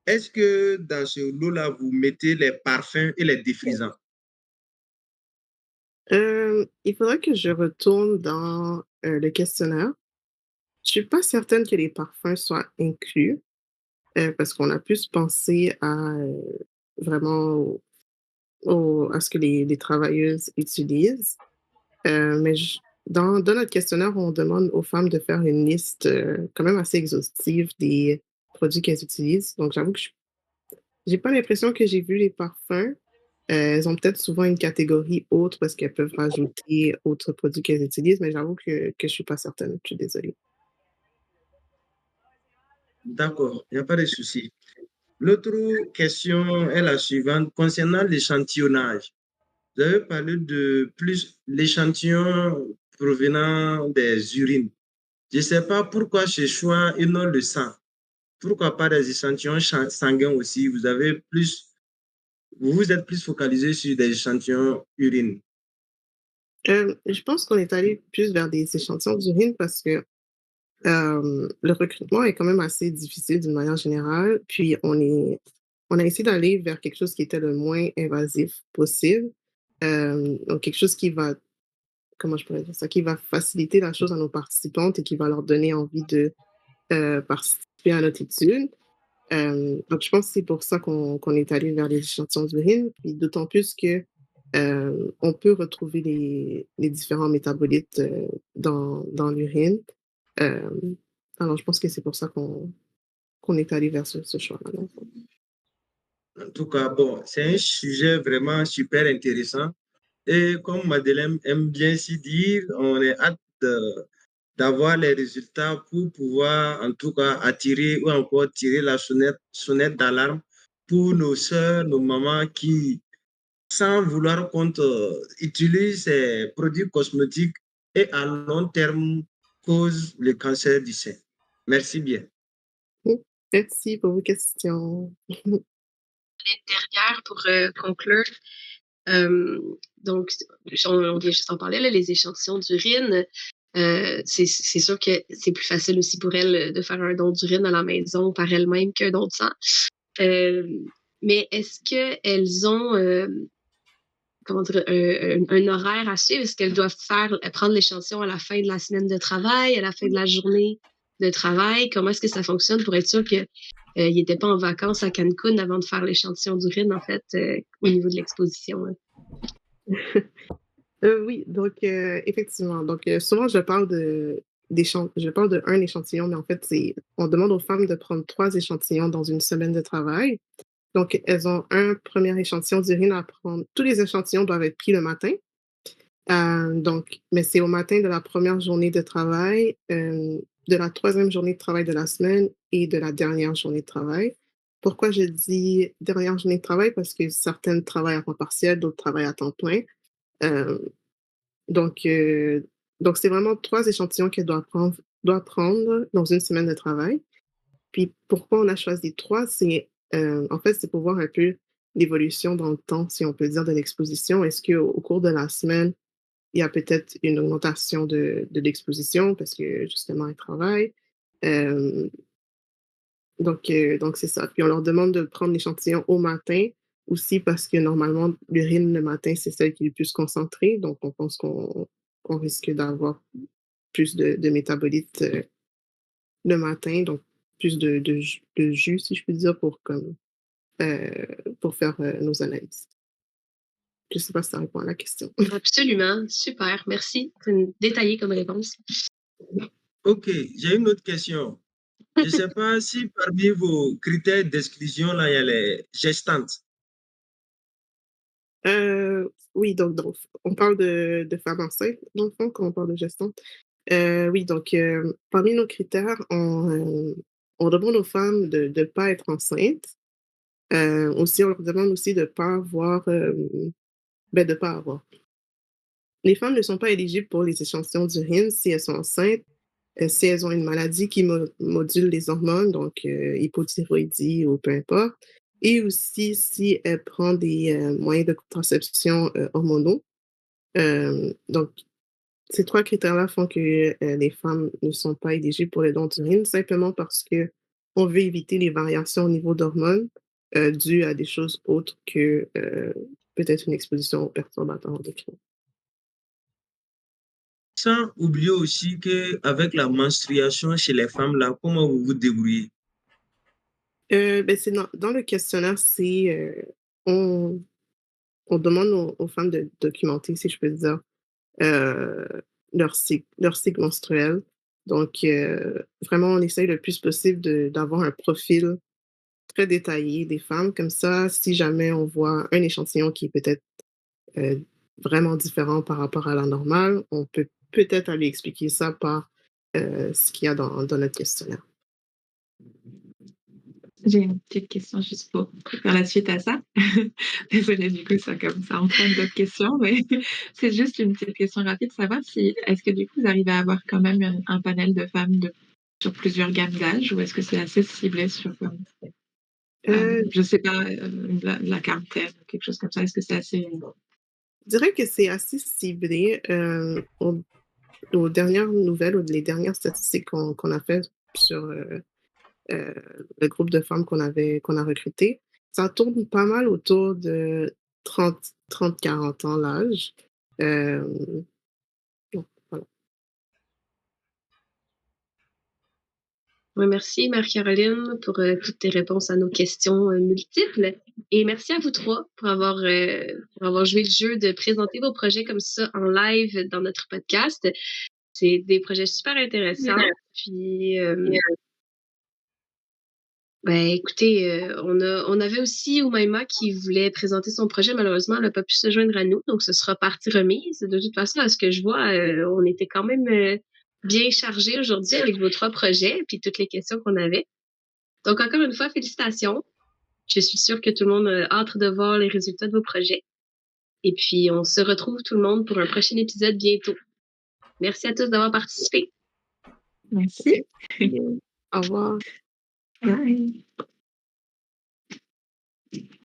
est-ce que dans ce lot-là, vous mettez les parfums et les défrisants? Il faudrait que je retourne dans le questionnaire. Je suis pas certaine que les parfums soient inclus, parce qu'on a plus pensé à, vraiment à ce que les travailleuses utilisent. Mais dans notre questionnaire, on demande aux femmes de faire une liste, quand même assez exhaustive des produits qu'elles utilisent. Donc j'avoue que j'ai pas l'impression que j'ai vu les parfums. Elles ont peut-être souvent une catégorie autre parce qu'elles peuvent rajouter autres produits qu'elles utilisent, mais j'avoue que je suis pas certaine. Je suis désolée. D'accord, il n'y a pas de souci. L'autre question est la suivante. Concernant l'échantillonnage, vous avez parlé de plus l'échantillon provenant des urines. Je ne sais pas pourquoi ce choix et non le sang. Pourquoi pas des échantillons sanguins aussi? Vous vous êtes plus focalisé sur des échantillons urines. Je pense qu'on est allé plus vers des échantillons d'urine parce que le recrutement est quand même assez difficile d'une manière générale. Puis on a essayé d'aller vers quelque chose qui était le moins invasif possible. Donc quelque chose qui va, comment je pourrais dire ça, qui va faciliter la chose à nos participantes et qui va leur donner envie de participer à notre étude. Donc je pense que c'est pour ça qu'on est allé vers les échantillons d'urine. Puis d'autant plus que on peut retrouver les différents métabolites dans l'urine. Euh, alors, je pense que c'est pour ça qu'on est allé vers ce choix-là. Dans le fond. En tout cas, bon, c'est un sujet vraiment super intéressant. Et comme Madeleine aime bien s'y dire, on est hâte d'avoir les résultats pour pouvoir, en tout cas, attirer ou encore tirer la sonnette d'alarme pour nos sœurs, nos mamans qui sans vouloir qu'on utilise ces produits cosmétiques et à long terme cause le cancer du sein. Merci bien. Merci pour vos questions. Derrière, pour conclure, euh, donc, on vient juste en parler, là, les échantillons d'urine. C'est sûr que c'est plus facile aussi pour elles de faire un don d'urine à la maison par elles-mêmes qu'un don de sang. Mais est-ce qu'elles ont comment dire, un horaire à suivre? Est-ce qu'elles doivent prendre l'échantillon à la fin de la semaine de travail, à la fin de la journée de travail? Comment est-ce que ça fonctionne pour être sûr qu'ils n'étaient pas en vacances à Cancun avant de faire l'échantillon d'urine, en fait, au niveau de l'exposition? Oui, donc effectivement. Donc souvent, je parle je parle de un échantillon, mais en fait, on demande aux femmes de prendre 3 échantillons dans une semaine de travail. Donc, elles ont un premier échantillon d'urine à prendre. Tous les échantillons doivent être pris le matin. Donc, mais c'est au matin de la première journée de travail, de la troisième journée de travail de la semaine et de la dernière journée de travail. Pourquoi je dis dernière journée de travail? Parce que certaines travaillent à temps partiel, d'autres travaillent à temps plein. Euh, donc, euh, donc, c'est vraiment 3 échantillons qu'elle doit prendre dans une semaine de travail. Puis pourquoi on a choisi 3, en fait, c'est pour voir un peu l'évolution dans le temps, si on peut dire, de l'exposition. Est-ce qu'au cours de la semaine, il y a peut-être une augmentation de l'exposition parce que justement, elle travaille. Euh, donc c'est ça. Puis on leur demande de prendre l'échantillon au matin aussi parce que normalement, l'urine le matin, c'est celle qui est le plus concentrée. Donc on pense qu'on risque d'avoir plus de métabolites le matin, donc plus de jus, si je puis dire, euh, pour faire nos analyses. Je ne sais pas si ça répond à la question. Absolument, super, merci. C'est détaillé comme réponse. Ok, j'ai une autre question. Je ne sais pas si parmi vos critères d'exclusion, là, il y a les gestantes. Oui, donc, on parle de femmes enceintes, dans le fond, quand on parle de gestantes. Oui, donc, parmi nos critères, on demande aux femmes de ne pas être enceintes. Aussi, on leur demande aussi de ne pas avoir, de pas avoir. Les femmes ne sont pas éligibles pour les échantillons d'urine si elles sont enceintes, si elles ont une maladie qui module les hormones, donc hypothyroïdie ou peu importe, et aussi si elles prennent des moyens de contraception hormonaux. Donc, ces 3 critères-là font que les femmes ne sont pas éligibles pour les dons d'urine, simplement parce que on veut éviter les variations au niveau d'hormones dues à des choses autres que peut-être une exposition aux perturbateurs endocriniens. Sans oublier aussi qu'avec la menstruation chez les femmes, là, comment vous vous débrouillez? C'est dans le questionnaire, on, on demande aux femmes de documenter, si je peux dire, euh, leur cycle menstruel. Donc, vraiment, on essaye le plus possible d'avoir un profil très détaillé des femmes. Comme ça, si jamais on voit un échantillon qui est peut-être euh, vraiment différent par rapport à la normale, on peut peut-être aller expliquer ça par ce qu'il y a dans notre questionnaire. J'ai une petite question juste pour faire la suite à ça. Désolée, du coup, ça entraîne d'autres questions, mais c'est juste une petite question rapide, savoir si est-ce que du coup, vous arrivez à avoir quand même un panel de femmes sur plusieurs gammes d'âge ou est-ce que c'est assez ciblé sur, je sais pas, la quarantaine ou quelque chose comme ça? Est-ce que c'est assez... Je dirais que c'est assez ciblé. Aux dernières nouvelles ou les dernières statistiques qu'on a fait sur euh, le groupe de femmes qu'on a recruté, ça tourne pas mal autour de 30-40 ans l'âge. Euh, bon, voilà. Oui, merci, Marie-Caroline, pour toutes tes réponses à nos questions multiples. Et merci à vous 3 pour avoir joué le jeu de présenter vos projets comme ça en live dans notre podcast. C'est des projets super intéressants. Puis, ben, écoutez, on avait aussi Oumaima qui voulait présenter son projet. Malheureusement, elle n'a pas pu se joindre à nous, donc ce sera partie remise. De toute façon, à ce que je vois, on était quand même bien chargés aujourd'hui avec vos 3 projets puis toutes les questions qu'on avait. Donc, encore une fois, félicitations. Je suis sûre que tout le monde a hâte de voir les résultats de vos projets. Et puis, on se retrouve tout le monde pour un prochain épisode bientôt. Merci à tous d'avoir participé. Merci. Au revoir. Bye.